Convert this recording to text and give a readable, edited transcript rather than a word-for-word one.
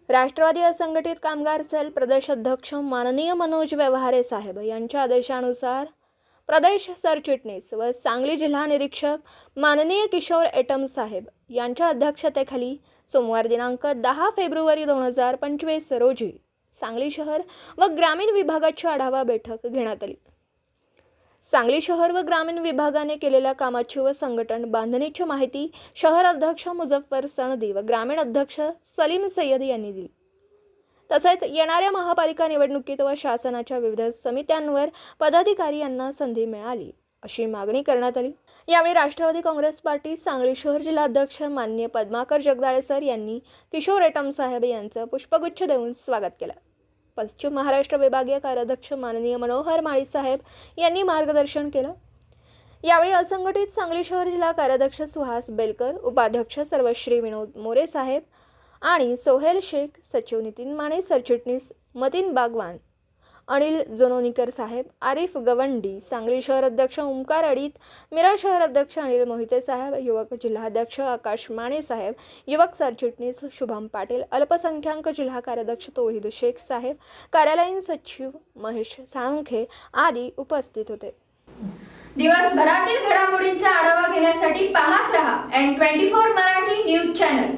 राष्ट्रवादी असंघटित कामगार सेल प्रदेश अध्यक्ष माननीय मनोज व्यवहारे साहेब यांच्या आदेशानुसार प्रदेश सरचिटणीस व सांगली जिल्हा निरीक्षक माननीय किशोर एटम साहेब यांच्या अध्यक्षतेखाली सोमवार दिनांक 10 फेब्रुवारी 2025 रोजी सांगली शहर व ग्रामीण विभागाची आढावा बैठक घेण्यात आली। सांगली शहर व ग्रामीण विभागाने केलेल्या कामाची व संघटन बांधणीची माहिती शहर अध्यक्ष मुझफ्फर सनदी व ग्रामीण अध्यक्ष सलीम सय्यद यांनी दिली। तसेच येणाऱ्या महापालिका निवडणुकीत व शासनाच्या विविध समित्यांवर पदाधिकारी यांना संधी मिळाली अशी मागणी करण्यात आली। यावेळी राष्ट्रवादी काँग्रेस पार्टी सांगली शहर जिल्हा अध्यक्ष माननीय पद्माकर जगदाळे सर यांनी किशोर एटम साहेब यांचं पुष्पगुच्छ देऊन स्वागत केलं। पश्चिम महाराष्ट्र विभागीय कार्याध्यक्ष माननीय मनोहर माळी साहेब यांनी मार्गदर्शन केलं। यावेळी असंघटित सांगली शहर जिल्हा कार्याध्यक्ष सुहास बेलकर, उपाध्यक्ष सर्वश्री विनोद मोरे साहेब आणि सोहेल शेख, सचिव नितीन माने, सरचिटणीस मतीन बागवान, अनिल जोनोनीकर साहेब, आरिफ गवंडी, सांगली शहर अध्यक्ष ओमकार अडीत, मीरा शहर अध्यक्ष अनिल मोहिते साहेब, युवक जिल्हाध्यक्ष आकाश माने साहेब, युवक सरचिटणीस शुभम पाटील, अल्पसंख्याक जिल्हा कार्याध्यक्ष तौहीद शेख साहेब, कार्यालयीन सचिव महेश साळुंखे आदी उपस्थित होते। दिवसभरातील घडामोडींचा आढावा घेण्यासाठी पाहत रहा N24 मराठी न्यूज चॅनल।